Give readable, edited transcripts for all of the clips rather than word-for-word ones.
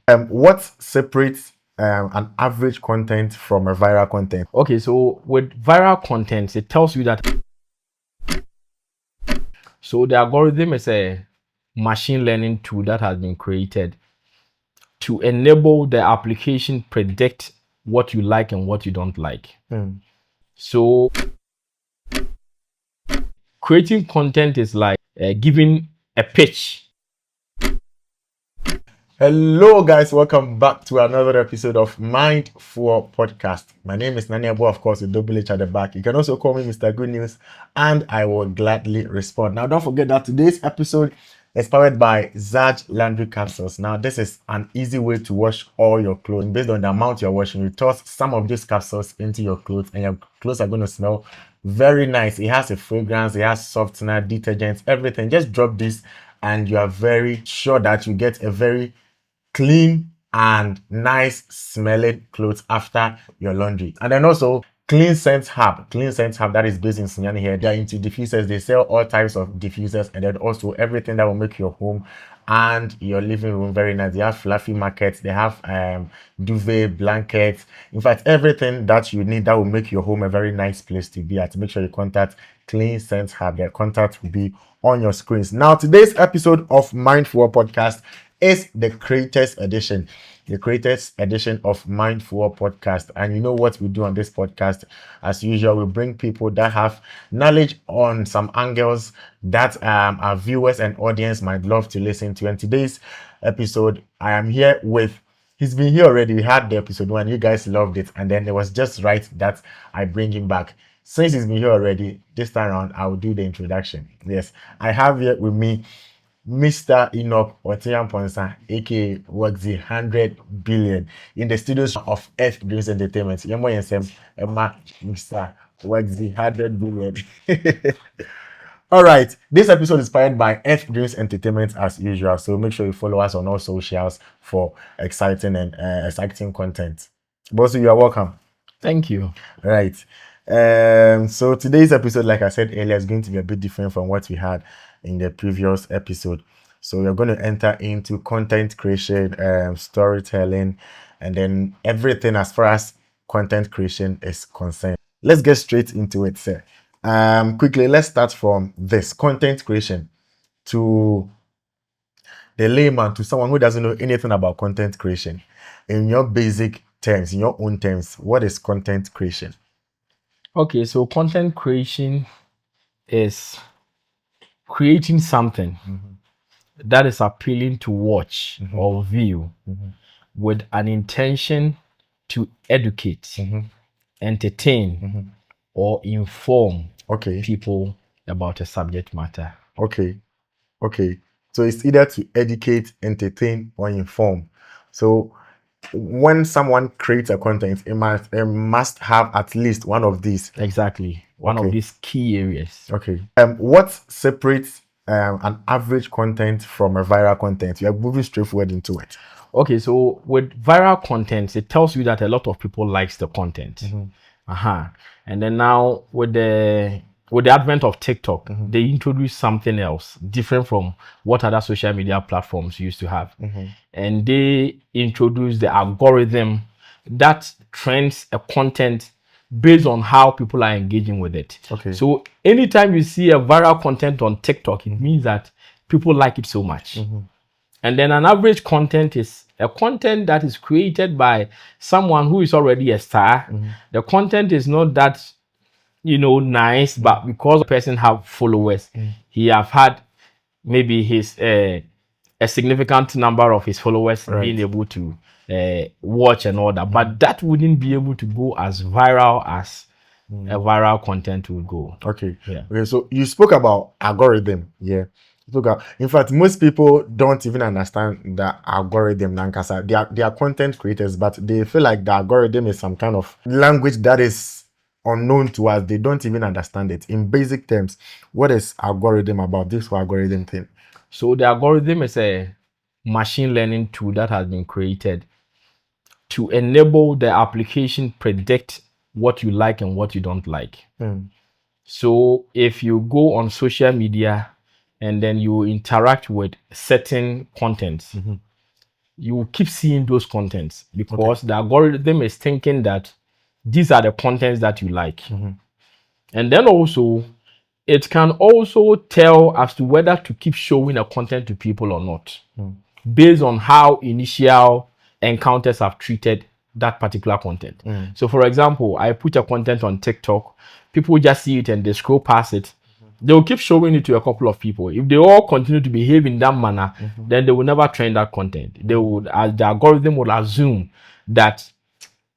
What separates an average content from a viral content? Okay, so with viral content, it tells you that. So the algorithm is a machine learning tool that has been created to enable the application predict what you like and what you don't like. So creating content is like giving a pitch. Hello, guys. Welcome back to another episode of Mind for Podcast. My name is Nani Abo, of course, with double H at the back. You can also call me Mr. Good News, and I will gladly respond. Now, don't forget that today's episode is powered by Zaj Laundry Capsules. Now, this is an easy way to wash all your clothes. Based on the amount you're washing, you toss some of these capsules into your clothes, and your clothes are going to smell very nice. It has a fragrance, it has softener, detergents, everything. Just drop this, and you are very sure that you get a very clean and nice smelling clothes after your laundry. And then also Clean Scent Hub that is based in Sunyani here. They're into diffusers. They sell all types of diffusers, and then also everything that will make your home and your living room very nice. They have fluffy markets, they have duvet, blankets, in fact everything that you need that will make your home a very nice place to be at. Make sure you contact Clean Scent Hub. Their contact will be on your screens. Now, today's episode of Mindful Podcast is the creators edition of Mindful Podcast. And you know what we do on this podcast? As usual, we bring people that have knowledge on some angles that our viewers and audience might love to listen to. And today's episode, I am here with, he's been here already. We had the episode 1, you guys loved it, and then it was just right that I bring him back. Since he's been here already, this time around I will do the introduction. Yes, I have here with me Mr. Enoch Otian Ponsa, aka works the 100 billion in the studios of Earth Dreams Entertainment. Mr. works the 100 billion. All right, this episode is inspired by Earth Dreams Entertainment as usual. So make sure you follow us on all socials for exciting content. Boss, you are welcome. Thank you. Right. So today's episode, like I said earlier, is going to be a bit different from what we had in the previous episode. So we're going to enter into content creation, storytelling, and then everything as far as content creation is concerned. Let's get straight into it, sir. Quickly, let's start from this content creation to the layman, to someone who doesn't know anything about content creation. In your basic terms, in your own terms, what is content creation? Okay, so content creation is creating something that is appealing to watch or view with an intention to educate, entertain, or inform people about a subject matter. Okay. So it's either to educate, entertain, or inform. So when someone creates a content, it must have at least one of these. Exactly. One of these key areas. Okay. What separates an average content from a viral content? You are moving straightforward into it. Okay, so with viral content, it tells you that a lot of people likes the content. And then now with the advent of TikTok, they introduced something else different from what other social media platforms used to have. And they introduced the algorithm that trends a content based on how people are engaging with it. Okay. So anytime you see a viral content on TikTok, it means that people like it so much. And then an average content is a content that is created by someone who is already a star. The content is not that, nice, but because the person have followers, he have had maybe his a significant number of his followers being able to watch and all that. But that wouldn't be able to go as viral as a viral content will go. Okay. Yeah. Okay. So you spoke about algorithm. Yeah. In fact, most people don't even understand the algorithm. They are content creators, but they feel like the algorithm is some kind of language that is unknown to us. They don't even understand it. In basic terms, what is algorithm about, this whole algorithm thing? So the algorithm is a machine learning tool that has been created to enable the application predict what you like and what you don't like. So if you go on social media and then you interact with certain contents, you will keep seeing those contents because the algorithm is thinking that these are the contents that you like. And then also, it can also tell as to whether to keep showing a content to people or not, based on how initial encounters have treated that particular content. So, for example, I put a content on TikTok, people just see it and they scroll past it. They will keep showing it to a couple of people. If they all continue to behave in that manner, then they will never trend that content. They would, as the algorithm will assume that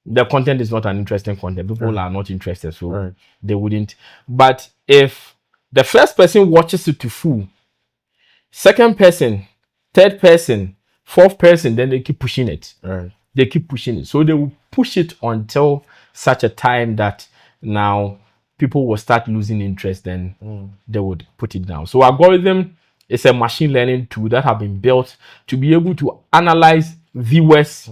the content is not an interesting content. People are not interested, so they wouldn't. But if the first person watches it to full, second person, third person, fourth person, then they keep pushing it. They keep pushing it. So they will push it until such a time that now people will start losing interest, then they would put it down. So algorithm is a machine learning tool that have been built to be able to analyze viewers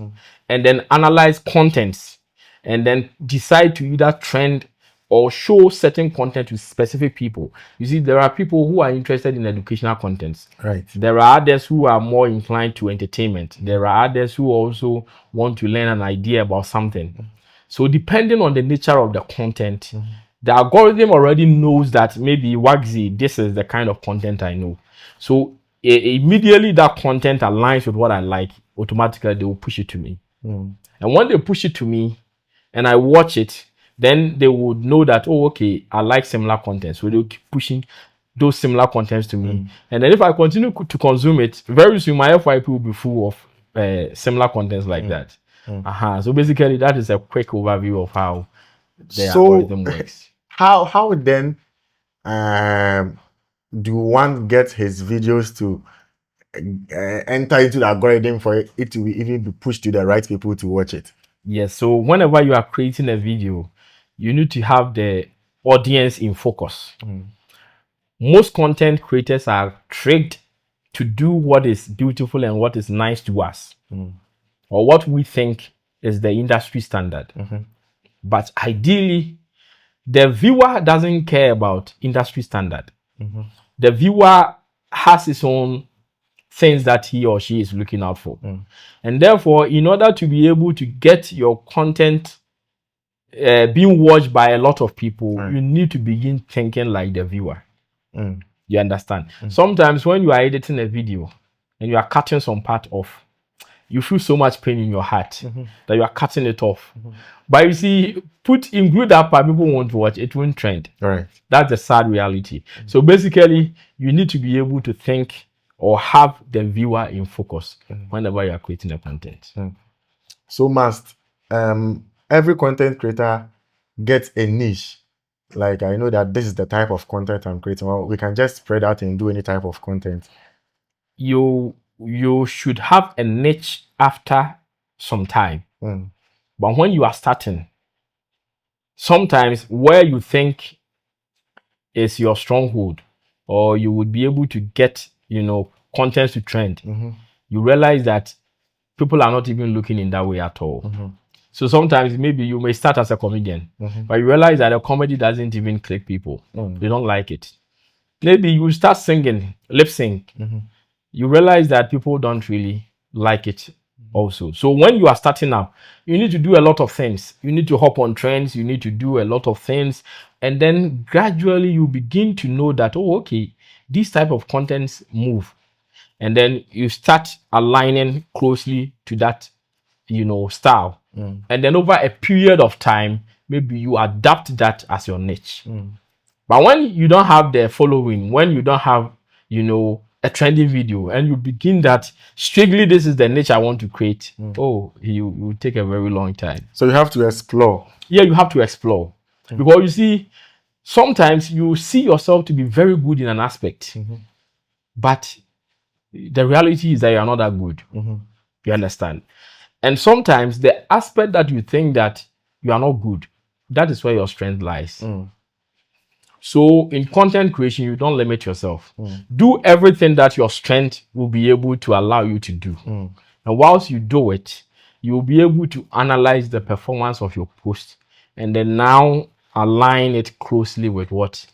and then analyze contents and then decide to either trend or show certain content to specific people. You see, there are people who are interested in educational contents. There are others who are more inclined to entertainment. There are others who also want to learn an idea about something. So depending on the nature of the content, the algorithm already knows that maybe Wagsy, this is the kind of content I know. So immediately that content aligns with what I like, automatically they will push it to me. And when they push it to me and I watch it, then they would know that, oh, okay, I like similar content. So they'll keep pushing those similar contents to me. And then if I continue to consume it, very soon my FYP will be full of similar contents like that. So basically, that is a quick overview of how the algorithm works. How then do one get his videos to enter into the algorithm for it to even be pushed to the right people to watch it? Yes, so whenever you are creating a video, you need to have the audience in focus. Most content creators are tricked to do what is beautiful and what is nice to us, or what we think is the industry standard. But ideally, the viewer doesn't care about industry standard. The viewer has his own things that he or she is looking out for. And therefore, in order to be able to get your content being watched by a lot of people, you need to begin thinking like the viewer. You understand? Sometimes when you are editing a video and you are cutting some part off, you feel so much pain in your heart that you are cutting it off. But you see, include that part, people won't watch, it won't trend. That's the sad reality. So basically, you need to be able to think or have the viewer in focus whenever you are creating a content. So must every content creator get a niche? Like, I know that this is the type of content I'm creating. Well, we can just spread out and do any type of content. You should have a niche after some time. But when you are starting, sometimes where you think is your stronghold, or you would be able to get, content to trend, you realize that people are not even looking in that way at all. So sometimes maybe you may start as a comedian, but you realize that a comedy doesn't even click people. They don't like it. Maybe you start singing, lip sync. You realize that people don't really like it also. So when you are starting up, you need to do a lot of things. You need to hop on trends. You need to do a lot of things. And then gradually you begin to know that, oh, okay, these type of contents move. And then you start aligning closely to that, style. And then over a period of time, maybe you adapt that as your niche. But when you don't have the following, when you don't have, a trending video, and you begin that strictly this is the niche I want to create, you will take a very long time. So you have to explore. Yeah, you have to explore. Because you see, sometimes you see yourself to be very good in an aspect, but the reality is that you are not that good. You understand? And sometimes the aspect that you think that you are not good, that is where your strength lies. So in content creation, you don't limit yourself. Do everything that your strength will be able to allow you to do. And whilst you do it, you will be able to analyze the performance of your post and then now align it closely with what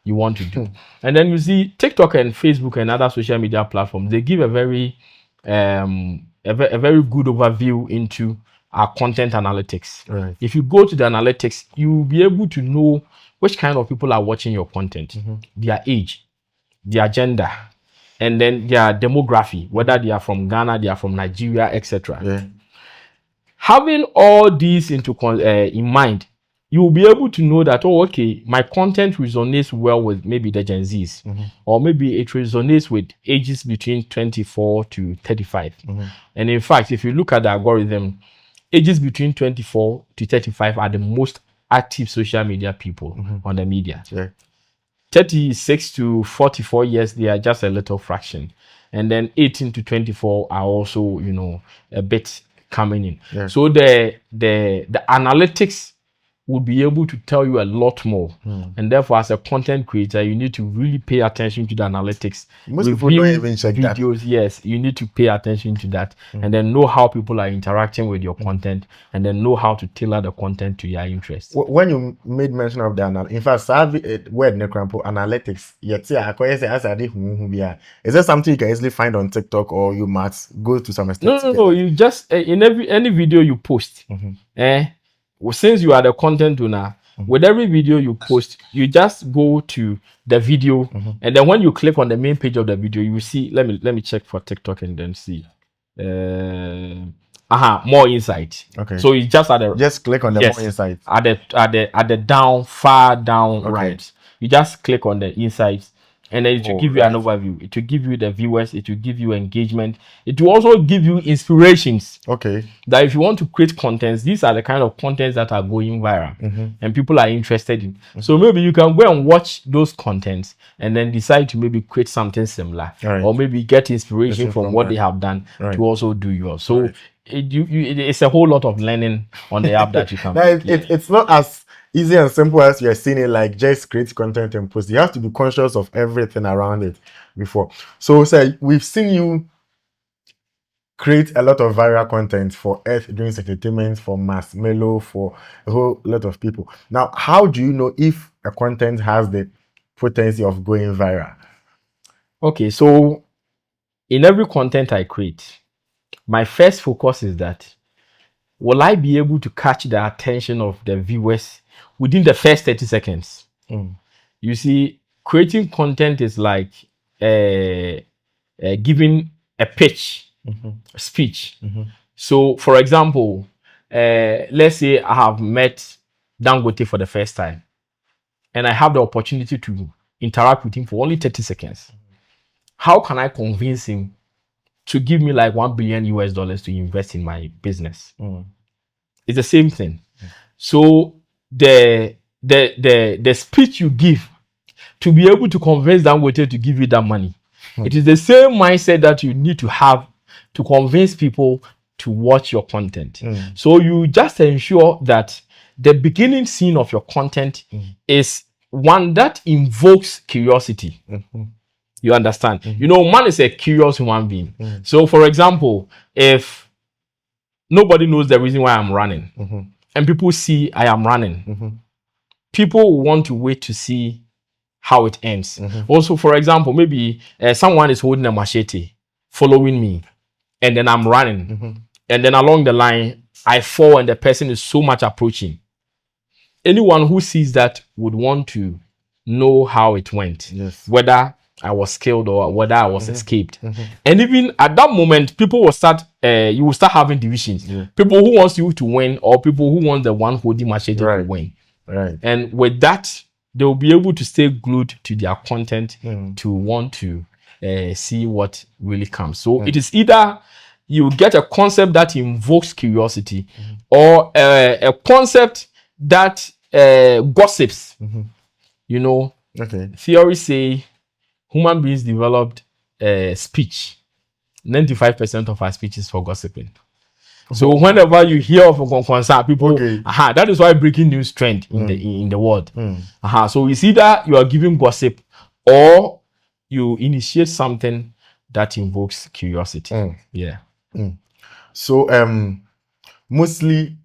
you want to do. And then you see TikTok and Facebook and other social media platforms, they give a very a very good overview into our content analytics. Right. If you go to the analytics, you will be able to know which kind of people are watching your content, their age, their gender, and then their demography, whether they are from Ghana, they are from Nigeria, etc. Yeah. Having all these in mind, you will be able to know that, oh, okay, my content resonates well with maybe the Gen Zs, or maybe it resonates with ages between 24 to 35. And in fact, if you look at the algorithm, ages between 24 to 35 are the most active social media people on the media. Yeah. 36 to 44 years, they are just a little fraction. And then 18 to 24 are also, a bit coming in. Yeah. So the analytics will be able to tell you a lot more. And therefore, as a content creator, you need to really pay attention to the analytics. Most people don't even check videos, that. yes, you need to pay attention to that, and then know how people are interacting with your content, and then know how to tailor the content to your interests. When you made mention of the in fact, word analytics, is there something you can easily find on TikTok, or you must go to some extent? No. You just in any video you post, since you are the content owner, with every video you post, you just go to the video, and then when you click on the main page of the video, you see. Let me check for TikTok and then see. More insight. Okay. So you just click on the more insight at the far down right. You just click on the insights, and then it will give you an overview. It will give you the viewers. It will give you engagement. It will also give you inspirations. Okay. That if you want to create contents, these are the kind of contents that are going viral, and people are interested in. So maybe you can go and watch those contents, and then decide to maybe create something similar, or maybe get inspiration from what they have done to also do yours. So it's a whole lot of learning on the app that you can. It's not as easy and simple as you're seeing it, like just create content and post. You have to be conscious of everything around it before. So we've seen you create a lot of viral content for Earth Dreams Entertainment, for Mass Melo, for a whole lot of people. Now, how do you know if a content has the potency of going viral? Okay, so in every content I create, my first focus is that, will I be able to catch the attention of the viewers within the first 30 seconds? You see, creating content is like giving a pitch, a speech. So, for example, let's say I have met Dangote for the first time, and I have the opportunity to interact with him for only 30 seconds. How can I convince him to give me like $1 billion to invest in my business? It's the same thing. So the speech you give to be able to convince Dangote to give you that money, it is the same mindset that you need to have to convince people to watch your content. So you just ensure that the beginning scene of your content is one that invokes curiosity. You understand? Man is a curious human being. So, for example, if nobody knows the reason why I'm running, and people see I am running, people want to wait to see how it ends. Also, for example, maybe someone is holding a machete, following me, and then I'm running, and then along the line, I fall and the person is so much approaching. Anyone who sees that would want to know how it went, whether I was killed or whether I was escaped. And even at that moment, people will start, you will start having divisions. People who wants you to win, or people who want the one holding machete to win. And with that, they will be able to stay glued to their content to want to see what really comes. So it is either you get a concept that invokes curiosity, or a concept that gossips. Theories say human beings developed speech. 95% of our speech is for gossiping. So whenever you hear of a concern, people, that is why breaking news trend in the world. So it's either you are giving gossip, or you initiate something that invokes curiosity. So mostly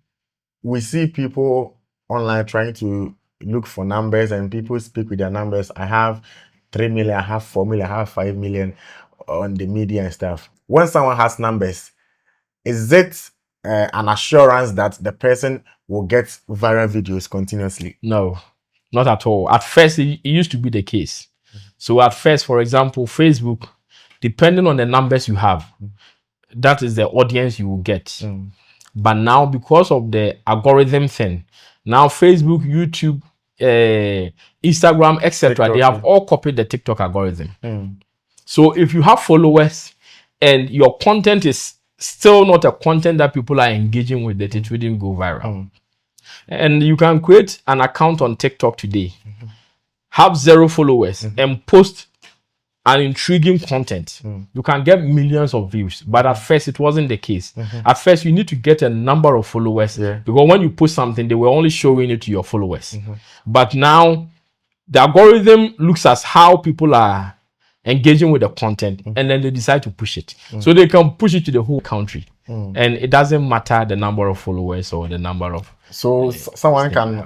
we see people online trying to look for numbers, and people speak with their numbers. I have 3 million, I have 4 million, I have 5 million on the media and stuff. When someone has numbers, is it an assurance that the person will get viral videos continuously? No, not at all. At first, it used to be the case. So at first, for example, Facebook, depending on the numbers you have, that is the audience you will get. But now, because of the algorithm thing, now Facebook, YouTube, Instagram, etc., they have all copied the TikTok algorithm. So if you have followers and your content is still not a content that people are engaging with, that it wouldn't go viral. And you can create an account on TikTok today, have 0 followers, and post an intriguing content. You can get millions of views, but at first it wasn't the case. At first you need to get a number of followers, because when you post something, they were only showing it to your followers. But now the algorithm looks at how people are engaging with the content, and then they decide to push it. So they can push it to the whole country, and it doesn't matter the number of followers or the number of. So someone can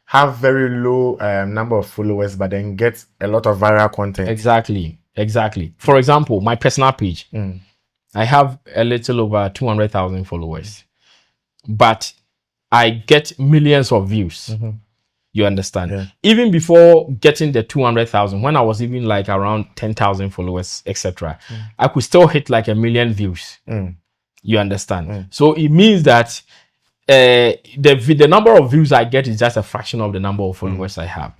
have very low number of followers, but then get a lot of viral content. Exactly. For example, my personal page, I have a little over 200,000 followers, but I get millions of views. You understand? Yeah. Even before getting the 200,000, when I was even like around 10,000 followers, etc., I could still hit like 1 million views. You understand? So it means that the number of views I get is just a fraction of the number of followers I have.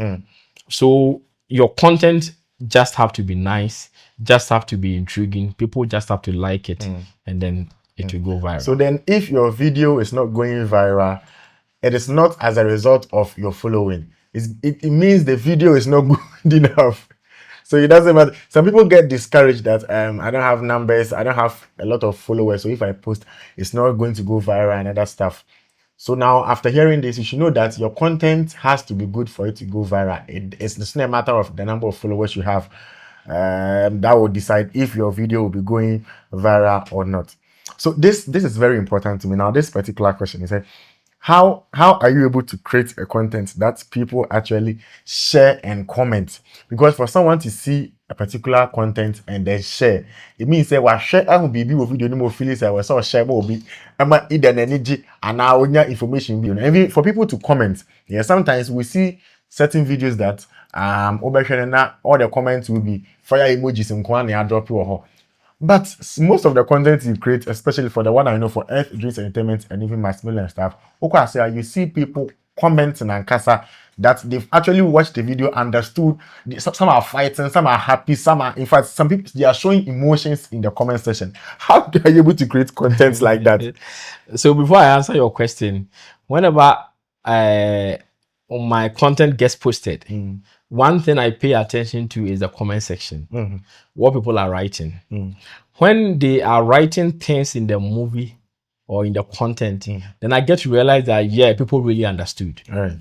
So your content just have to be nice, just have to be intriguing. People just have to like it, and then it will go viral. So then if your video is not going viral, it is not as a result of your following. It means the video is not good enough. So it doesn't matter. Some people get discouraged that I don't have numbers, I don't have a lot of followers, so if I post, it's not going to go viral and other stuff. So now, after hearing this, you should know that your content has to be good for it to go viral. It's not a matter of the number of followers you have that will decide if your video will be going viral or not. So this is very important to me. Now, this particular question is, how are you able to create a content that people actually share and comment? Because for someone to see a particular content and then share, it means say what share I will be with video no more feelings I was so share will be ama either energy and now information be. And for people to comment, yeah, sometimes we see certain videos that all the comments will be fire emojis and kwan and drop you. But most of the content you create, especially for the one I know for Earth Drinks Entertainment and even my and stuff, you see people commenting and kasa that they've actually watched the video, understood. Some are fighting, some are happy, some are, in fact, some people, they are showing emotions in the comment section. How are you able to create content like that? So before I answer your question, whenever my content gets posted, one thing I pay attention to is the comment section. What people are writing. When they are writing things in the movie or in the content, then I get to realize that, yeah, people really understood. Right.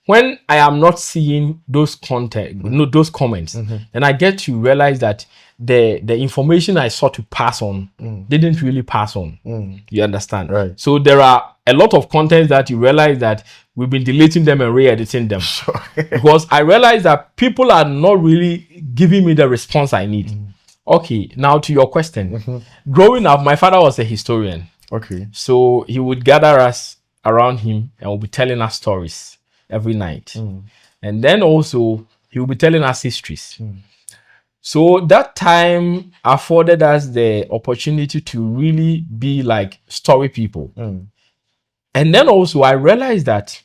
When I am not seeing those content, those comments, then I get to realize that the information I sought to pass on didn't really pass on. You understand? Right. So there are a lot of contents that you realize that we've been deleting them and re-editing them. Sure. Because I realize that people are not really giving me the response I need. Okay, now to your question. Growing up, my father was a historian. Okay. So he would gather us around him and will be telling us stories every night. And then also he will be telling us histories. So that time afforded us the opportunity to really be like story people. And then also I realized that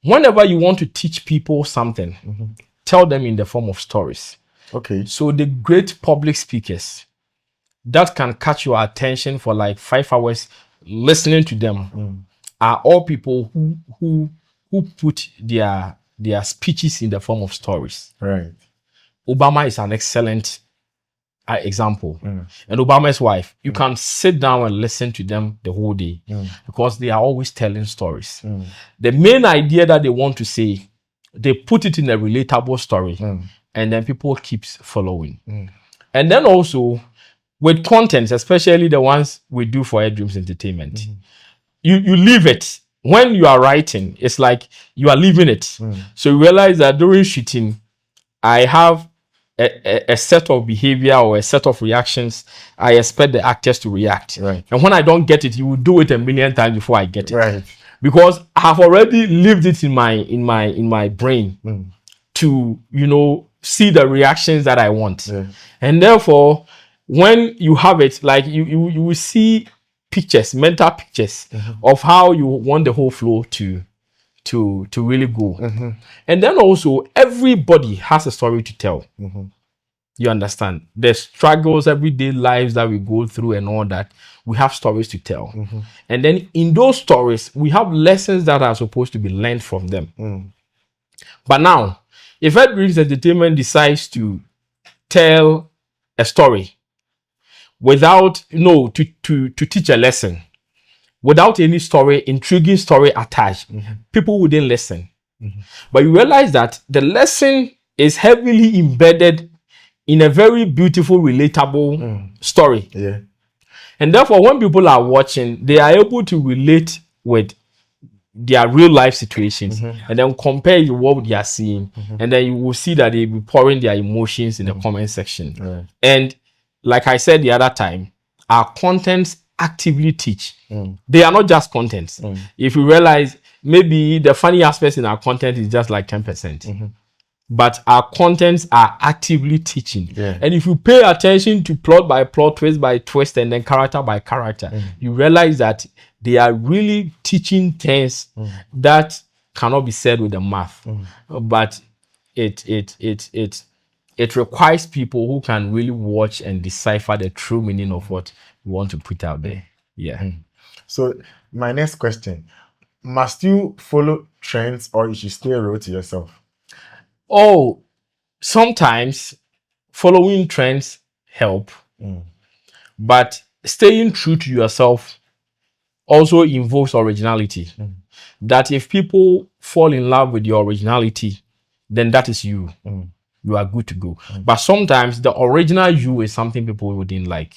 whenever you want to teach people something, tell them in the form of stories. Okay. So the great public speakers that can catch your attention for like 5 hours listening to them are all people who put their speeches in the form of stories. Right. Obama is an excellent example. And Obama's wife, you can sit down and listen to them the whole day because they are always telling stories. The main idea that they want to say, they put it in a relatable story, and then people keeps following. And then also with content, especially the ones we do for Air Dreams Entertainment, you live it. When you are writing, it's like you are living it. So you realize that during shooting, I have a set of behavior or a set of reactions, I expect the actors to react. Right. And when I don't get it, you will do it a million times before I get it. Right. Because I have already lived it in my brain to, you know, see the reactions that I want. Yeah. And therefore, when you have it, like you will see pictures, mental pictures of how you want the whole flow to really go. And then also, everybody has a story to tell. You understand? The struggles, everyday lives that we go through and all that, we have stories to tell. And then in those stories, we have lessons that are supposed to be learned from them. But now, if Edbricks Entertainment decides to tell a story without, to teach a lesson, without any story, intriguing story attached, people wouldn't listen. But you realize that the lesson is heavily embedded in a very beautiful, relatable story. Yeah. And therefore, when people are watching, they are able to relate with their real life situations and then compare with what they are seeing. And then you will see that they will be pouring their emotions in the comment section. Right. And like I said the other time, our contents actively teach. They are not just contents. If you realize, maybe the funny aspects in our content is just like 10%. But our contents are actively teaching. Yeah. And if you pay attention to plot by plot, twist by twist, and then character by character, you realize that they are really teaching things that cannot be said with the mouth. But it requires people who can really watch and decipher the true meaning of what we want to put out there. Yeah. So my next question: must you follow trends, or you should stay real to yourself? Oh, sometimes following trends help, but staying true to yourself also involves originality. That if people fall in love with your originality, then that is you. You are good to go. But sometimes the original you is something people wouldn't like.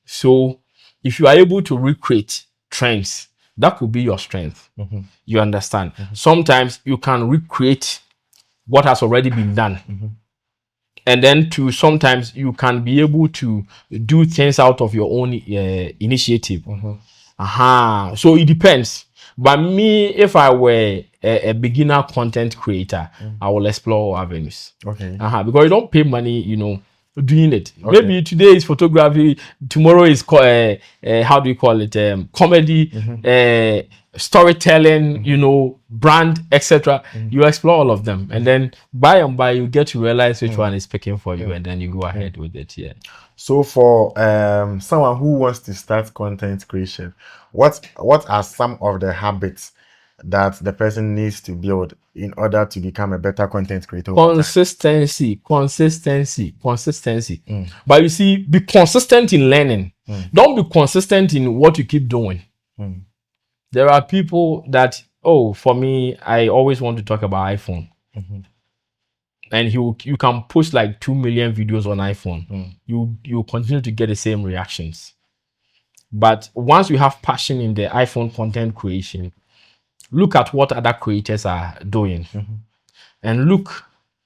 So if you are able to recreate trends, that could be your strength. You understand? Sometimes you can recreate what has already been done. And then sometimes you can be able to do things out of your own initiative. So it depends. But me, if I were a beginner content creator, I will explore avenues. Okay. Because you don't pay money, doing it. Okay. Maybe today is photography, tomorrow is how do you call it? Comedy, storytelling, brand, etc. You explore all of them, and then by and by you get to realize which one is picking for you, and then you go ahead with it. Yeah. So for someone who wants to start content creation, what are some of the habits that the person needs to build in order to become a better content creator? Consistency. But you see, be consistent in learning. Don't be consistent in what you keep doing. There are people that, for me, I always want to talk about iPhone. And you can post like 2 million videos on iPhone. You continue to get the same reactions. But once you have passion in the iPhone content creation, look at what other creators are doing. And look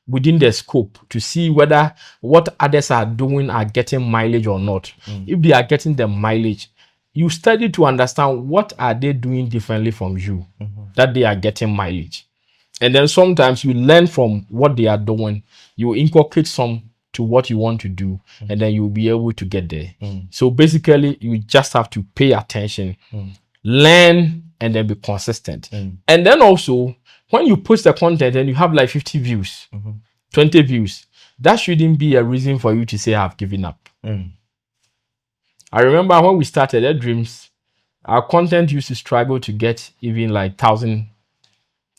within the scope to see whether what others are doing are getting mileage or not. If they are getting the mileage, you study to understand what are they doing differently from you that they are getting mileage. And then sometimes you learn from what they are doing, you inculcate some to what you want to do, and then you'll be able to get there. So basically, you just have to pay attention, learn, and then be consistent. And then also, when you post the content and you have like 50 views, 20 views, that shouldn't be a reason for you to say I've given up. I remember when we started Ed Dreams, our content used to struggle to get even like 1,000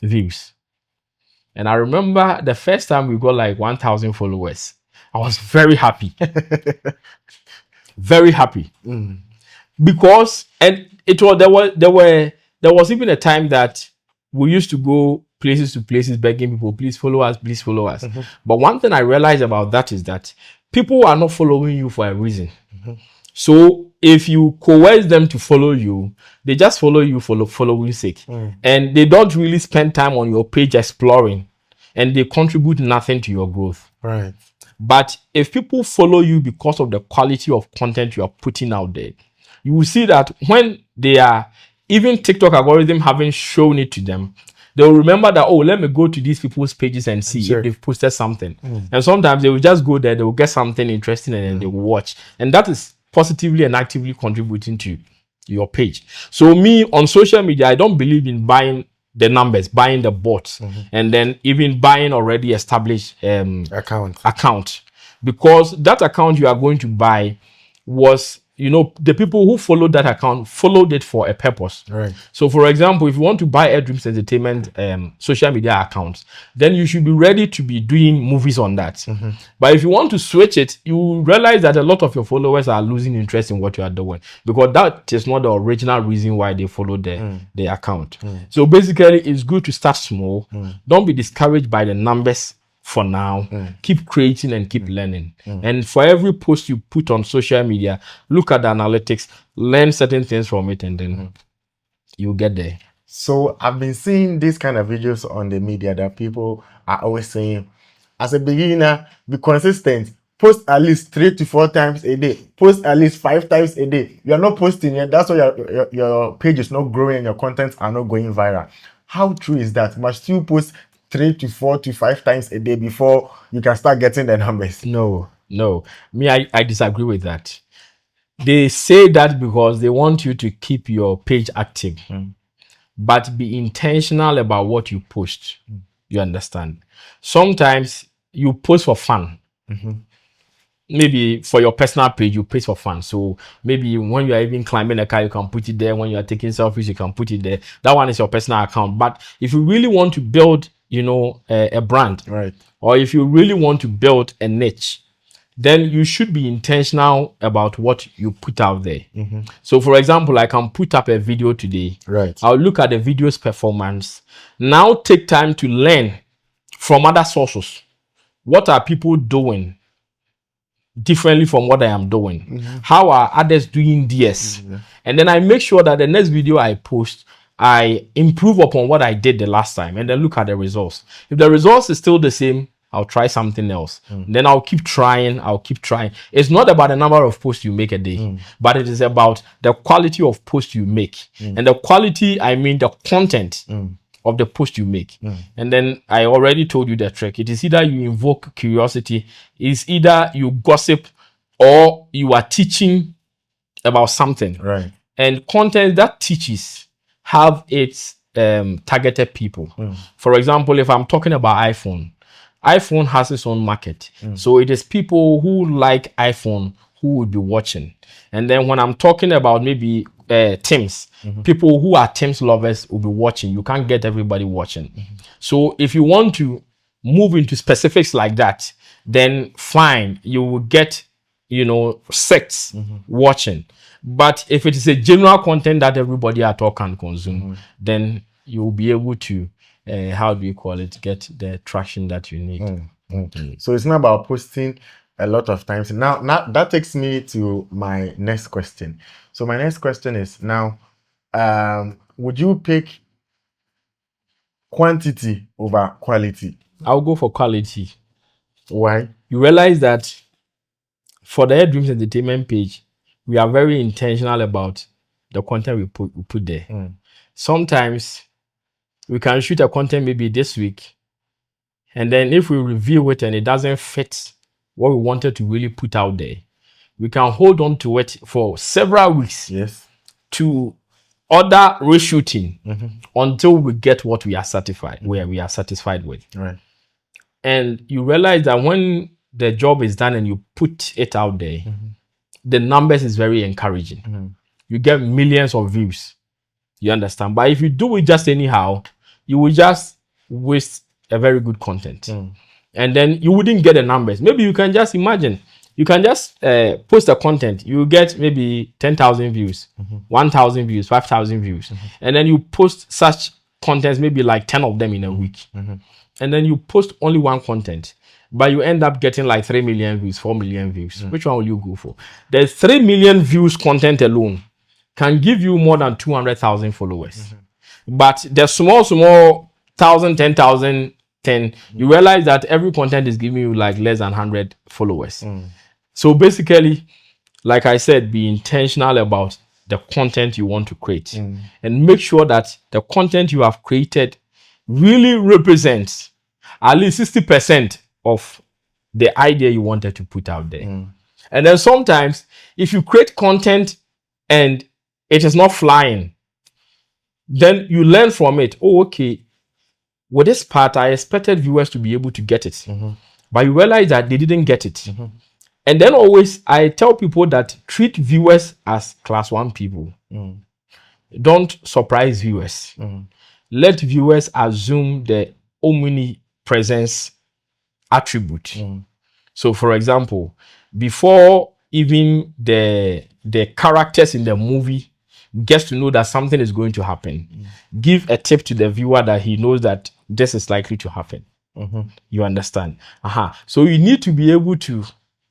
views. And I remember the first time we got like 1,000 followers, I was very happy. Very happy. Because, and it was, there was even a time that we used to go places to places begging people, please follow us, please follow us. But one thing I realized about that is that people are not following you for a reason. So if you coerce them to follow you, they just follow you for following sake. And they don't really spend time on your page exploring, and they contribute nothing to your growth. Right. But if people follow you because of the quality of content you are putting out there, you will see that when they are, even TikTok algorithm haven't shown it to them, they will remember that, oh, let me go to these people's pages and see if they've posted something. And sometimes they will just go there, they will get something interesting, and then they will watch. And that is positively and actively contributing to your page. So me, on social media, I don't believe in buying the numbers, buying the bots, and then even buying already established account, because that account you are going to buy was, the people who followed that account followed it for a purpose. Right. So, for example, if you want to buy Dreams Entertainment social media accounts, then you should be ready to be doing movies on that. But if you want to switch it, you realize that a lot of your followers are losing interest in what you are doing, because that is not the original reason why they followed the account. So basically, it's good to start small. Don't be discouraged by the numbers for now. Keep creating and keep learning. And for every post you put on social media, look at the analytics, learn certain things from it, and then you'll get there. So I've been seeing these kind of videos on the media that people are always saying, as a beginner, be consistent. Post at least 3 to 4 times a day. Post at least 5 times a day. You are not posting yet. That's why your page is not growing and your contents are not going viral. How true is that? Must you post 3 to 4 to 5 times a day before you can start getting the numbers? No. Me, I disagree with that. They say that because they want you to keep your page active. But be intentional about what you post. You understand? Sometimes you post for fun. Maybe for your personal page, you post for fun. So maybe when you are even climbing a car, you can put it there. When you are taking selfies, you can put it there. That one is your personal account. But if you really want to build, a brand, right, or if you really want to build a niche, then you should be intentional about what you put out there. So, for example, I can put up a video today. Right. I'll look at the video's performance. Now take time to learn from other sources. What are people doing differently from what I am doing? How are others doing this? And then I make sure that the next video I post, I improve upon what I did the last time, and then look at the results. If the results is still the same, I'll try something else. Then I'll keep trying. It's not about the number of posts you make a day, but it is about the quality of posts you make. And the quality, I mean the content of the post you make. And then I already told you the trick. It is either you invoke curiosity, it's either you gossip, or you are teaching about something. Right. And content that teaches have its targeted people. For example, if I'm talking about iPhone has its own market. So it is people who like iPhone who will be watching. And then when I'm talking about maybe Teams, people who are Teams lovers will be watching. You can't get everybody watching. So if you want to move into specifics like that, then fine, you will get, sects watching. But if it is a general content that everybody at all can consume, then you'll be able to, get the traction that you need. So it's not about posting a lot of times. Now that takes me to my next question. So my next question is now, would you pick quantity over quality? I'll go for quality. Why? You realize that for the Dreams Entertainment page, we are very intentional about the content we put there. Sometimes we can shoot a content maybe this week, and then if we review it and it doesn't fit what we wanted to really put out there, we can hold on to it for several weeks. Yes. To other reshooting until we get what we are satisfied with. Right. And you realize that when the job is done and you put it out there, the numbers is very encouraging. You get millions of views. You understand? But if you do it just anyhow, you will just waste a very good content. And then you wouldn't get the numbers. Maybe you can just imagine. You can just post the content. You get maybe 10,000 views, 1,000 views, 5,000 views. And then you post such contents, maybe like 10 of them in a week. And then you post only one content, but you end up getting like 3 million views, 4 million views. Which one will you go for? The 3 million views content alone can give you more than 200,000 followers. But the small 1,000, 10,000, then you realize that every content is giving you like less than 100 followers. So basically, like I said, be intentional about the content you want to create and make sure that the content you have created really represents at least 60% of the idea you wanted to put out there. And then sometimes if you create content and it is not flying, then you learn from it. Oh, okay, with this part, I expected viewers to be able to get it, but you realize that they didn't get it. And then always, I tell people that treat viewers as class 1 people. Don't surprise viewers. Let viewers assume the omnipresence attribute. So, for example, before even the characters in the movie gets to know that something is going to happen, give a tip to the viewer that he knows that this is likely to happen. You understand? So you need to be able to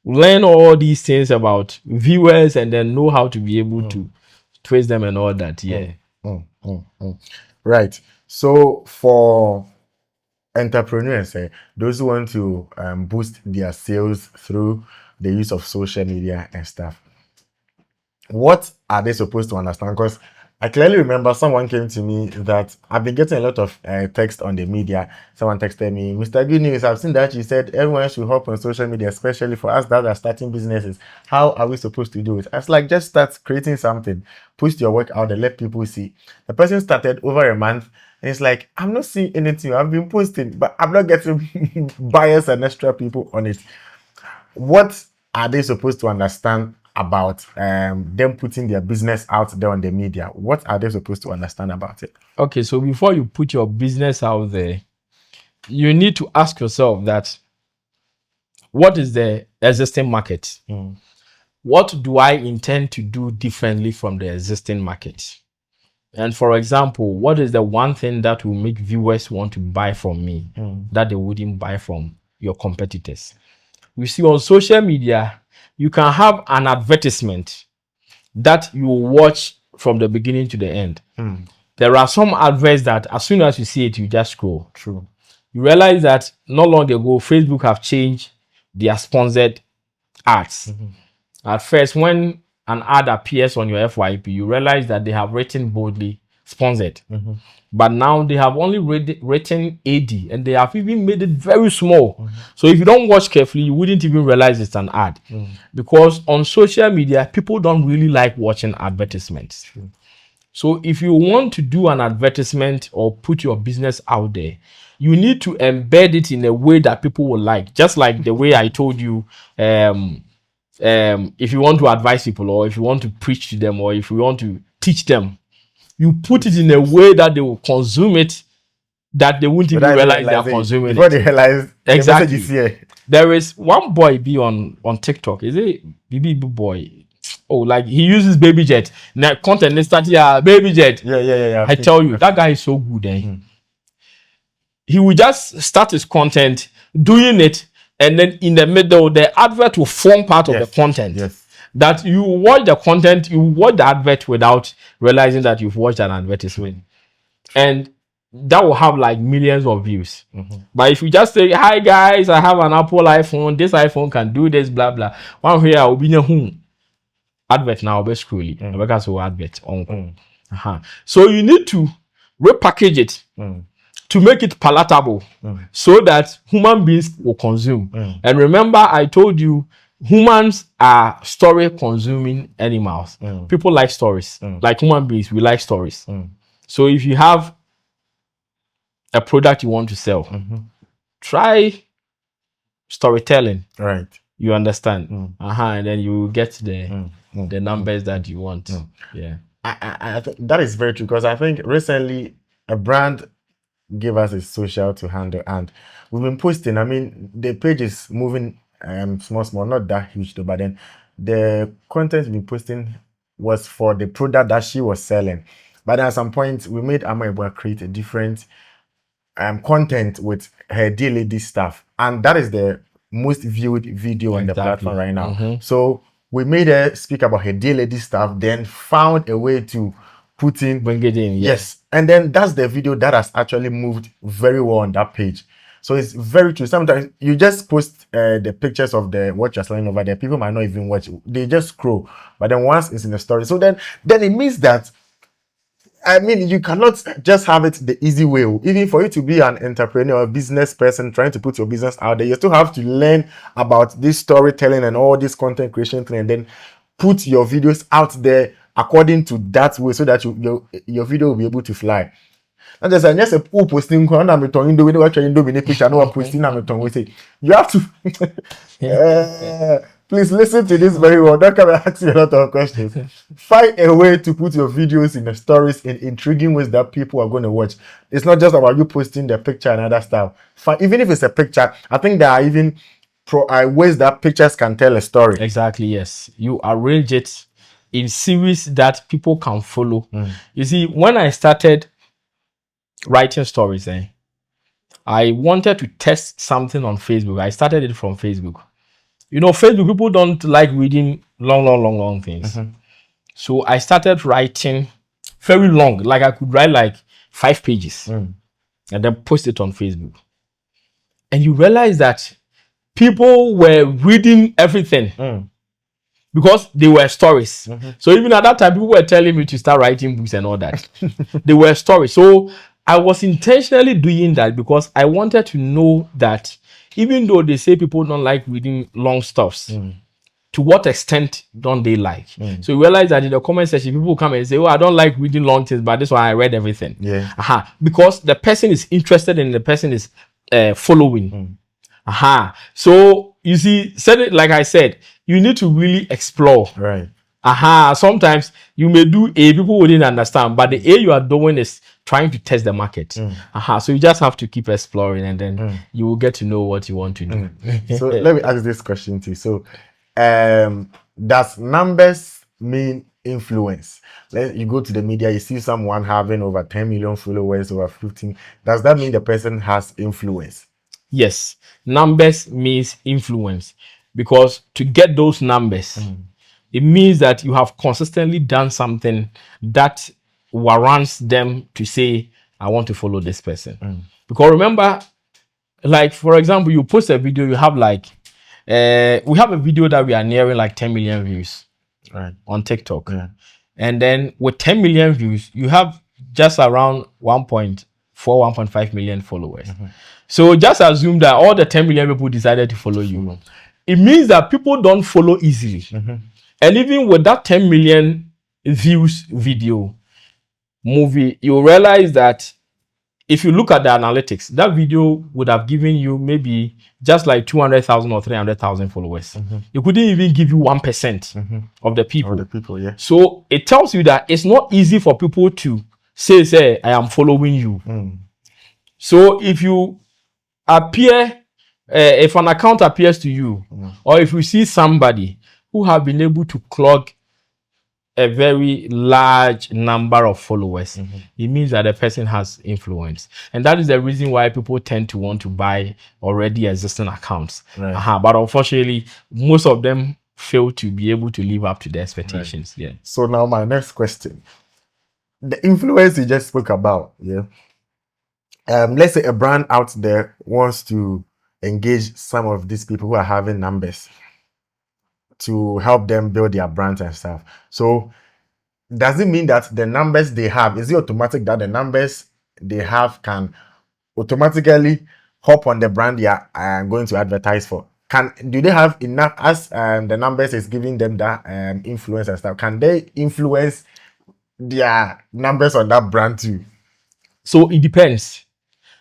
learn all these things about viewers and then know how to be able to twist them and all that. Right. So for entrepreneurs, those who want to boost their sales through the use of social media and stuff, what are they supposed to understand? Because I clearly remember someone came to me that I've been getting a lot of text on the media. Someone texted me, Mr. Good News, I've seen that you said everyone should hop on social media, especially for us that are starting businesses. How are we supposed to do it? I was like, just start creating something, post your work out there, let people see. The person started over a month and it's like, I'm not seeing anything. I've been posting, but I'm not getting buyers and extra people on it. What are they supposed to understand about them putting their business out there on the media? What are they supposed to understand about it? Okay, so before you put your business out there, you need to ask yourself that what is the existing market? What do I intend to do differently from the existing market? And for example, what is the one thing that will make viewers want to buy from me that they wouldn't buy from your competitors? You see, on social media, you can have an advertisement that you watch from the beginning to the end. There are some adverts that as soon as you see it, you just scroll. True. You realize that not long ago, Facebook have changed their sponsored ads. At first, when an ad appears on your FYP, you realize that they have written boldly sponsored. But now they have only written AD and they have even made it very small. So if you don't watch carefully, you wouldn't even realize it's an ad. Because on social media, people don't really like watching advertisements. So if you want to do an advertisement or put your business out there, you need to embed it in a way that people will like. Just like the way I told you, if you want to advise people or if you want to preach to them or if you want to teach them, you put it in a way that they will consume it, that they won't even realize they are consuming before it. they realize Exactly. the message is here. There is one boy be on TikTok. Is it BB boy? Oh, like he uses baby jet. Now content is starting baby jet. Yeah. I tell you, that guy is so good. He will just start his content, doing it, and then in the middle, the advert will form part of the content. That you watch the content, you watch the advert without realizing that you've watched an advertisement. And that will have like millions of views. But if you just say, hi guys, I have an Apple iPhone, this iPhone can do this, blah blah. One here I'll be home. Advert now, basically. Because we advert on. So you need to repackage it to make it palatable so that human beings will consume. And remember, I told you, humans are story consuming animals. People like stories. Like human beings, we like stories. So if you have a product you want to sell, try storytelling. Right. You understand? And then you get the numbers that you want. Yeah. I think that is very true because I think recently a brand gave us a social to handle and we've been posting. I mean, the page is moving small, not that huge though, but then the content we've been posting was for the product that she was selling. But at some point we made Ama create a different content with her dear lady stuff, and that is the most viewed video on the platform right now. So we made her speak about her dear lady stuff, then found a way to bring it in. Yes. And then that's the video that has actually moved very well on that page. So it's very true. Sometimes you just post the pictures of the what you're selling over there. People might not even watch it. They just scroll. But then once it's in the story, so then it means that, I mean, you cannot just have it the easy way. Even for you to be an entrepreneur or business person trying to put your business out there, you still have to learn about this storytelling and all this content creation thing, and then put your videos out there according to that way, so that your video will be able to fly. And there's just a pool posting on I'm talking do what you do in the picture. No posting I'm talking. We say you have to please listen to this very well. Don't come and ask you a lot of questions. Find a way to put your videos in the stories in intriguing ways that people are going to watch. It's not just about you posting the picture and other stuff. Even if it's a picture, I think there are even ways that pictures can tell a story. Exactly, yes. You arrange it in series that people can follow. You see, when I started writing stories, I wanted to test something on Facebook. I started it from Facebook. You know, Facebook, people don't like reading long things. So I started writing very long, like I could write like 5 pages and then post it on Facebook. And you realize that people were reading everything because they were stories. So even at that time, people were telling me to start writing books and all that. They were stories. So I was intentionally doing that because I wanted to know that even though they say people don't like reading long stuffs, to what extent don't they like? So you realize that in the comment section, people come and say, "Oh, I don't like reading long things, but this one I read everything." Yeah. Because the person is interested and the person is following. So you see, like I said, you need to really explore. Right. Sometimes you may do A, people wouldn't understand, but the A you are doing is trying to test the market. So you just have to keep exploring, and then you will get to know what you want to do. So let me ask this question to you. So, does numbers mean influence? You go to the media, you see someone having over 10 million followers, over 15. Does that mean the person has influence? Yes, numbers means influence, because to get those numbers, it means that you have consistently done something that warrants them to say, I want to follow this person. Because remember, like for example, you post a video, you have like we have a video that we are nearing like 10 million views on TikTok. And then with 10 million views, you have just around 1.5 million followers. So just assume that all the 10 million people decided to follow you. It means that people don't follow easily. And even with that 10 million views video, movie, you realize that if you look at the analytics, that video would have given you maybe just like 200,000 or 300,000 followers. It couldn't even give you 1% of the people. Yeah. So it tells you that it's not easy for people to say, I am following you. So if you appear, if an account appears to you, or if you see somebody who have been able to clog a very large number of followers, it means that the person has influence. And that is the reason why people tend to want to buy already existing accounts. But unfortunately, most of them fail to be able to live up to the expectations. Yeah. So now my next question. The influence you just spoke about, let's say a brand out there wants to engage some of these people who are having numbers to help them build their brands and stuff. So does it mean that the numbers they have, is it automatic that the numbers they have can automatically hop on the brand they are going to advertise for? Do they have enough, as the numbers is giving them that influence and stuff? Can they influence their numbers on that brand too? So it depends.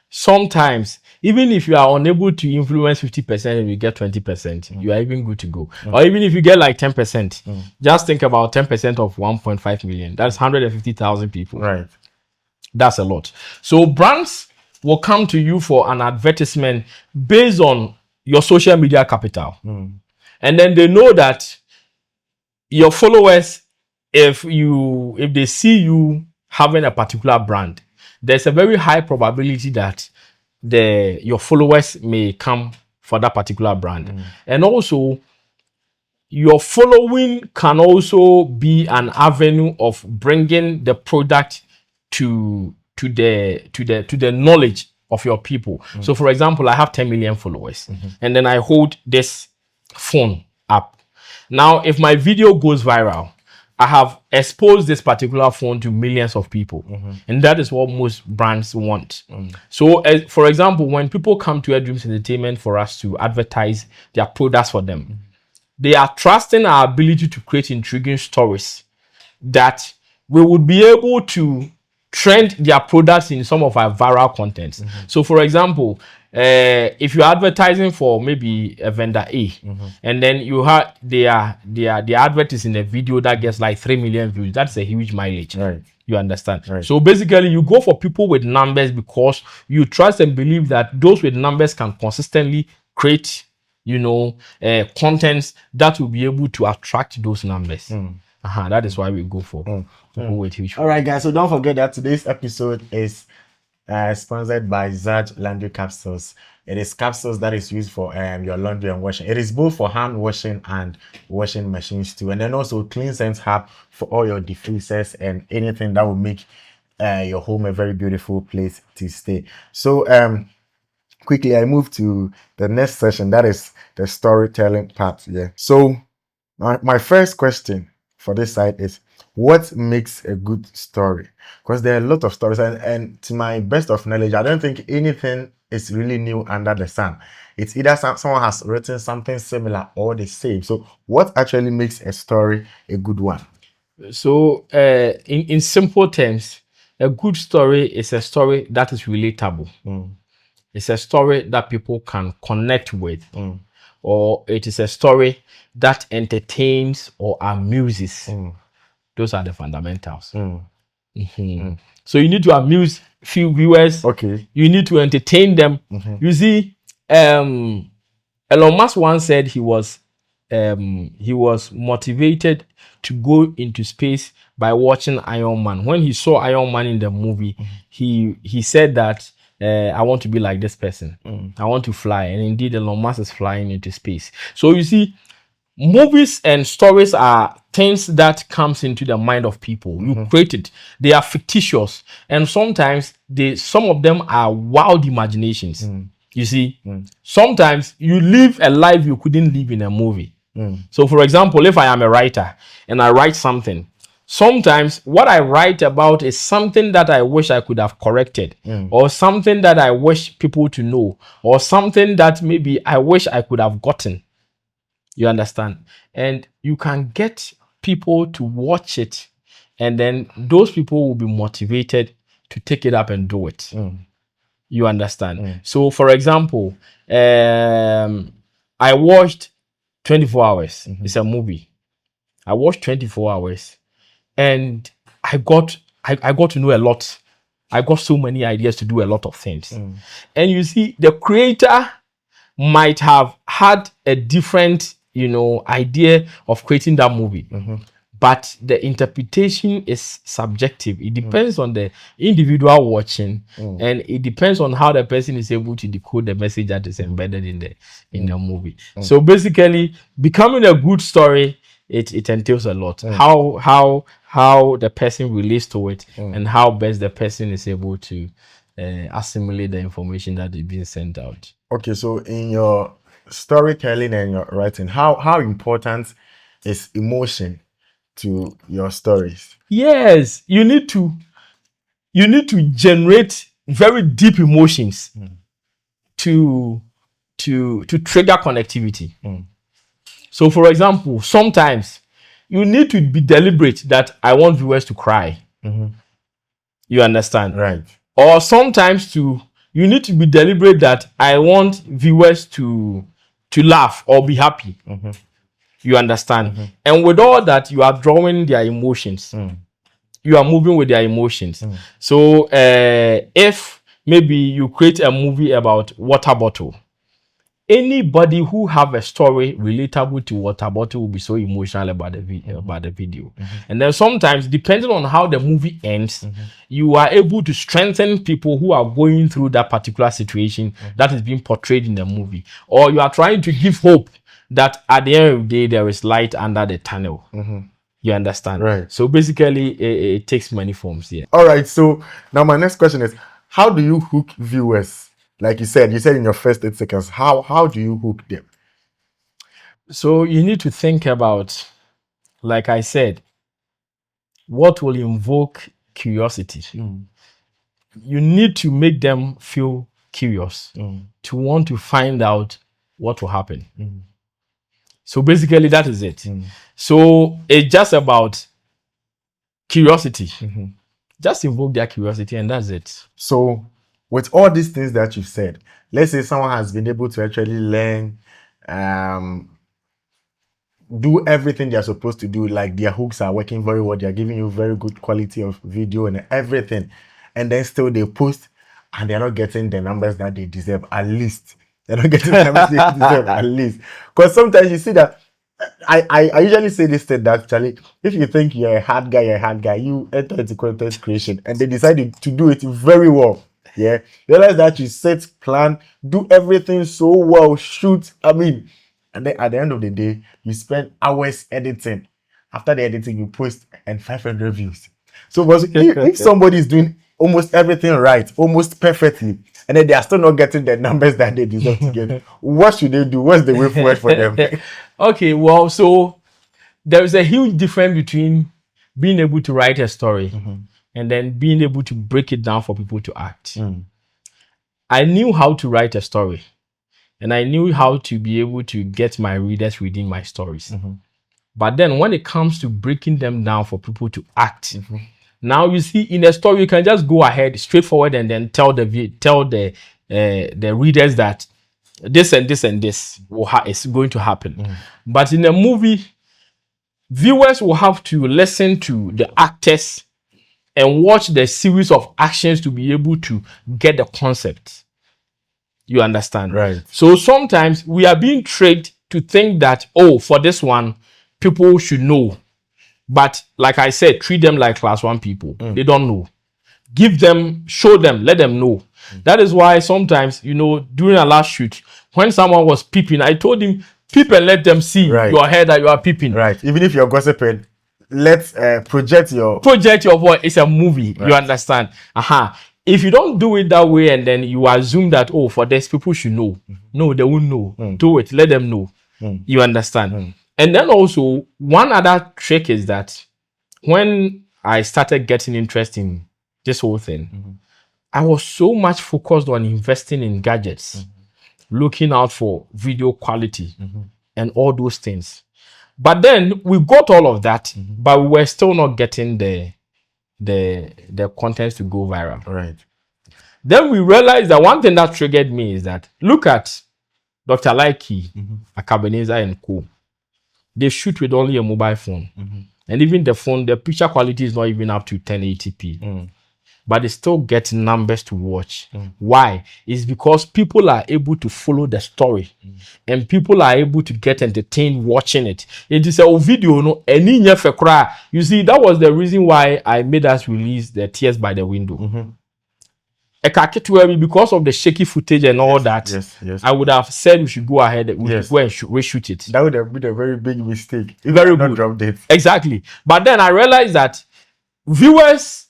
Sometimes, even if you are unable to influence 50% and you get 20%, you are even good to go. Or even if you get like 10%, just think about 10% of 1.5 million. That's 150,000 people. Right. That's a lot. So brands will come to you for an advertisement based on your social media capital. And then they know that your followers, if they see you having a particular brand, there's a very high probability that your followers may come for that particular brand. And also, your following can also be an avenue of bringing the product to the knowledge of your people. So, for example, I have 10 million followers, and then I hold this phone up. Now, if my video goes viral, I have exposed this particular phone to millions of people, and that is what most brands want. So, for example, when people come to Dreams Entertainment for us to advertise their products for them, they are trusting our ability to create intriguing stories that we would be able to trend their products in some of our viral contents. So, for example, if you're advertising for maybe a vendor A, and then you have their advert is in a video that gets like 3 million views, that's a huge mileage. Right. You understand? Right. So basically, you go for people with numbers because you trust and believe that those with numbers can consistently create, contents that will be able to attract those numbers. That is why we go for people with huge. All right, guys. So don't forget that today's episode is sponsored by Zaj Laundry Capsules. It is capsules that is used for your laundry and washing. It is both for hand washing and washing machines too, and then also Clean Sense Hub for all your diffusers and anything that will make your home a very beautiful place to stay. So quickly I move to the next session, that is the storytelling part. Yeah. So my first question for this side is, what makes a good story? Because there are a lot of stories, and to my best of knowledge, I don't think anything is really new under the sun. It's either someone has written something similar or the same. So what actually makes a story a good one? So in simple terms, a good story is a story that is relatable. It's a story that people can connect with, or it is a story that entertains or amuses. Those are the fundamentals. So you need to amuse few viewers. Okay. You need to entertain them. You see, Elon Musk once said he was motivated to go into space by watching Iron Man. When he saw Iron Man in the movie, he said that I want to be like this person. I want to fly. And indeed, Elon Musk is flying into space. So you see, movies and stories are things that comes into the mind of people. You create it. They are fictitious, and sometimes some of them are wild imaginations. You see, sometimes you live a life you couldn't live in a movie. So, for example, if I am a writer and I write something, sometimes what I write about is something that I wish I could have corrected, or something that I wish people to know, or something that maybe I wish I could have gotten. You understand? And you can get people to watch it, and then those people will be motivated to take it up and do it. You understand? So, for example, I watched 24 Hours. It's a movie. I watched 24 Hours, and I got to know a lot. I got so many ideas to do a lot of things. And you see, the creator might have had a different, idea of creating that movie. But the interpretation is subjective. It depends on the individual watching, and it depends on how the person is able to decode the message that is embedded in the movie. So basically, becoming a good story, it entails a lot. How the person relates to it, and how best the person is able to assimilate the information that is being sent out. Okay, so in your storytelling and your writing, how important is emotion to your stories? Yes, you need to generate very deep emotions to trigger connectivity. So, for example, sometimes you need to be deliberate that I want viewers to cry. You understand? Right. Or sometimes you need to be deliberate that I want viewers to laugh or be happy. You understand? And with all that, you are drawing their emotions. You are moving with their emotions. So if maybe you create a movie about water bottle, anybody who have a story relatable to water bottle will be so emotional about the video. And then sometimes, depending on how the movie ends, you are able to strengthen people who are going through that particular situation that is being portrayed in the movie, or you are trying to give hope that at the end of the day there is light under the tunnel. You understand? Right. So basically, it takes many forms here. All right. So now my next question is, how do you hook viewers? Like you said in your first 8 seconds, how do you hook them? So you need to think about, like I said, what will invoke curiosity. You need to make them feel curious to want to find out what will happen. So basically, that is it. So it's just about curiosity. Just invoke their curiosity, and that's it. So, with all these things that you've said, let's say someone has been able to actually learn, do everything they're supposed to do, like their hooks are working very well, they're giving you very good quality of video and everything, and then still they post and they're not getting the numbers that they deserve, at least. They're not getting the numbers they deserve, at least. Because sometimes you see that I usually say this thing that actually, if you think you're a hard guy, you enter into content creation and they decided to do it very well. Yeah. Realize that you set plan, do everything so well, shoot. And then at the end of the day, you spend hours editing. After the editing, you post and 500 views. So if somebody is doing almost everything right, almost perfectly, and then they are still not getting the numbers that they deserve to get, what should they do? What's the way forward for them? Okay, well, so there is a huge difference between being able to write a story and then being able to break it down for people to act. I knew how to write a story, and I knew how to be able to get my readers reading my stories. But then when it comes to breaking them down for people to act, now you see, in a story you can just go ahead straightforward and then tell the readers that this and this and this is going to happen. But in a movie, viewers will have to listen to the actors and watch the series of actions to be able to get the concept. You understand? Right. So sometimes we are being tricked to think that, oh, for this one, people should know. But like I said, treat them like class 1 people. They don't know. Give them, show them, let them know. That is why sometimes, during our last shoot, when someone was peeping, I told him, peep and let them see your head that you are peeping. Right. Even if you're gossiping, let's project your voice. It's a movie. Right. You understand? If you don't do it that way and then you assume that, oh, for this, people should know. No, they won't know. Do it. Let them know. You understand? And then also, one other trick is that when I started getting interest in this whole thing, I was so much focused on investing in gadgets, looking out for video quality and all those things. But then we got all of that, but we were still not getting the contents to go viral. Right. Then we realized that one thing that triggered me is that look at Dr. Laiki, Akabeneza and Co. They shoot with only a mobile phone. And even the phone, the picture quality is not even up to 1080p. But they still get numbers to watch. Why? It's because people are able to follow the story. And people are able to get entertained watching it. It is a video, no, you see, that was the reason why I made us release the Tears by the Window. Because of the shaky footage and all that, yes. I would have said we should go ahead and reshoot it. That would have been a very big mistake. Very good. Dropped it. Exactly. But then I realized that viewers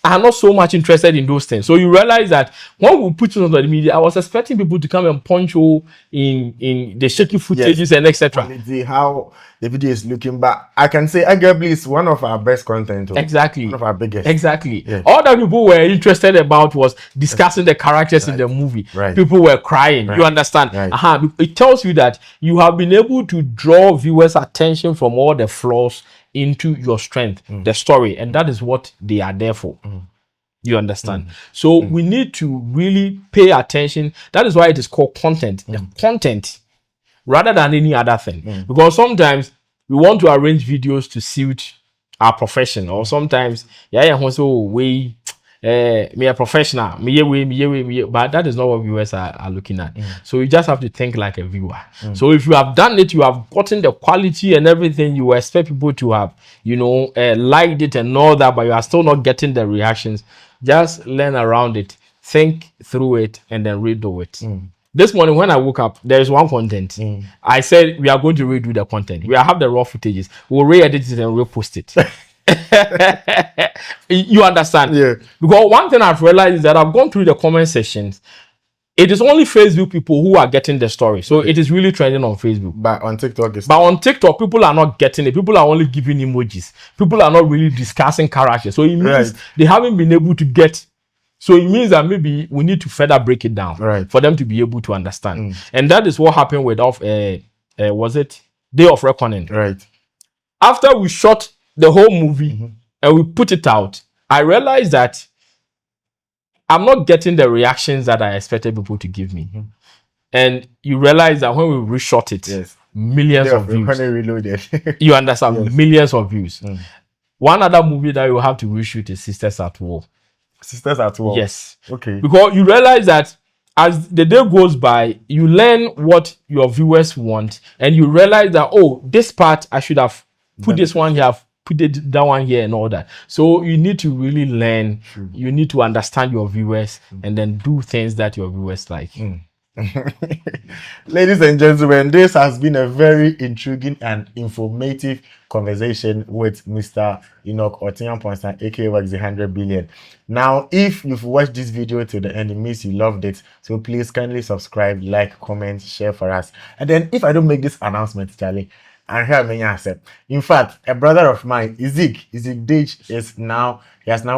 are not so much interested in those things. So you realize that when we put it on the media, I was expecting people to come and punch hole in the shaky footages and etc. How the video is looking, but I can say arguably it's one of our best content. Exactly. One of our biggest. Exactly. Yes. All that people were interested about was discussing the characters in the movie. Right. People were crying. Right. You understand? Right. It tells you that you have been able to draw viewers' attention from all the flaws into your strength, the story, and that is what they are there for. You understand? So we need to really pay attention. That is why it is called content. The content rather than any other thing. Because sometimes we want to arrange videos to suit our profession, or sometimes me a professional, but that is not what viewers are looking at. So you just have to think like a viewer. So if you have done it, you have gotten the quality and everything, you expect people to have, liked it and all that, but you are still not getting the reactions. Just learn around it, think through it, and then redo it. This morning when I woke up, there is one content. I said we are going to redo the content. We have the raw footages. We'll re-edit it and repost it. You understand? Yeah. Because one thing I've realized is that I've gone through the comment sections. It is only Facebook people who are getting the story. So it is really trending on Facebook. But on TikTok, But on TikTok, people are not getting it. People are only giving emojis. People are not really discussing characters. So it means they haven't been able to get. So it means that maybe we need to further break it down for them to be able to understand. And that is what happened with was it Day of Reckoning? Right. After we shot the whole movie and we put it out, I realized that I'm not getting the reactions that I expected people to give me. And you realize that when we reshot it, millions of views. Reloaded. You understand? Millions of views. One other movie that you have to reshoot is Sisters at War. Sisters at War. Yes. Okay. Because you realize that as the day goes by, you learn what your viewers want, and you realize that, oh, this part I should have put this one here, put that one here, and all that. So you need to really learn. You need to understand your viewers and then do things that your viewers like. Ladies and gentlemen, this has been a very intriguing and informative conversation with Mr. Enoch Otian-Ponsa, aka Works the 100 billion. Now, if you've watched this video to the end, it means you loved it. So please kindly subscribe, like, comment, share for us. And then if I don't make this announcement, Charlie, and here many accept. In fact, a brother of mine, Ezek Dage, he has now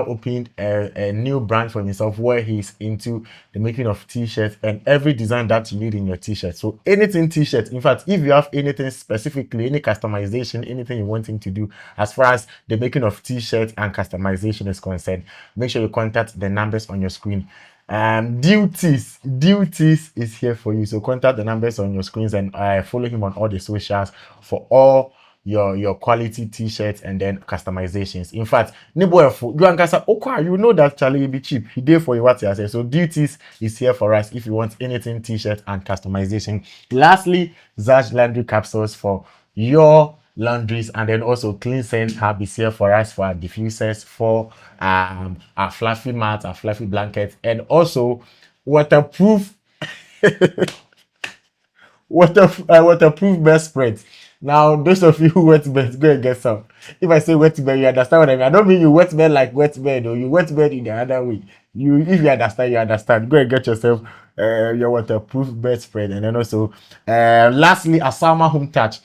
opened a new brand for himself where he's into the making of t-shirts and every design that you need in your t-shirt. So anything t-shirt, in fact, if you have anything specifically, any customization, anything you want him to do as far as the making of t-shirts and customization is concerned, make sure you contact the numbers on your screen. Duties is here for you, so contact the numbers on your screens and follow him on all the socials for all your quality t-shirts and then customizations. In fact, you know that Charlie will be cheap. He did for you what he said. So Duties is here for us if you want anything t-shirt and customization. Lastly, Zaj laundry capsules for your laundries, and then also Clean Scent Hub is here for us for our diffusers, for our fluffy mats, our fluffy blankets, and also waterproof waterproof bed spreads. Now, those of you who wet beds, go and get some. If I say wet bed, you understand what I mean. I don't mean you wet bed like wet bed, or you wet bed in the other way. If you understand, you understand. Go and get yourself your waterproof bed spread, and then also, lastly, Asama Home Touch.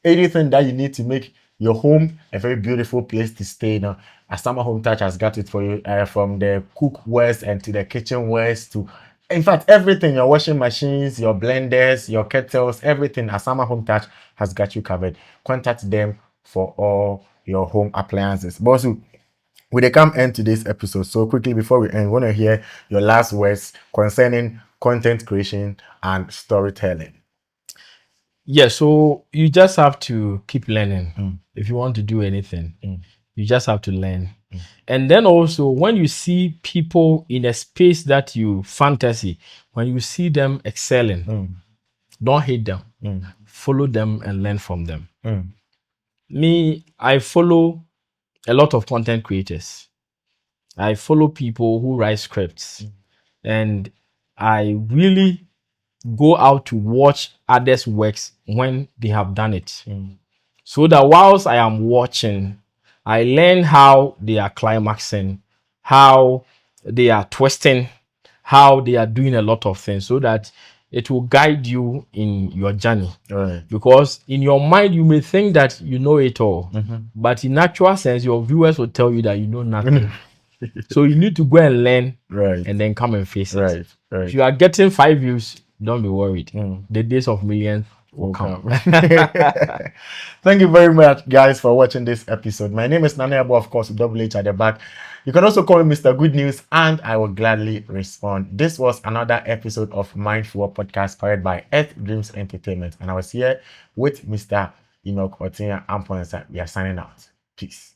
Anything that you need to make your home a very beautiful place to stay. Now, Asama Home Touch has got it for you, from the cookwares and to the kitchenwares to, in fact, everything. Your washing machines, your blenders, your kettles, everything. Asama Home Touch has got you covered. Contact them for all your home appliances. But also, we come end today's episode. So quickly before we end, we want to hear your last words concerning content creation and storytelling. Yeah, so you just have to keep learning. If you want to do anything, you just have to learn. And then also, when you see people in a space that you fantasy, when you see them excelling, don't hate them. Follow them and learn from them. Me, I follow a lot of content creators. I follow people who write scripts. And I really go out to watch others' works when they have done it. So that whilst I am watching, I learn how they are climaxing, how they are twisting, how they are doing a lot of things, so that it will guide you in your journey. Because in your mind, you may think that you know it all, but in actual sense, your viewers will tell you that you know nothing. So you need to go and learn, and then come and face it. If you are getting 5 views, don't be worried. The days of millions will come. Thank you very much, guys, for watching this episode. My name is Nana Abo, of course, with double H at the back. You can also call me Mr. Good News, and I will gladly respond. This was another episode of Mindful Podcast powered by Earth Dreams Entertainment, and I was here with Mr. Enoch Otian-Ponsa. We are signing out. Peace.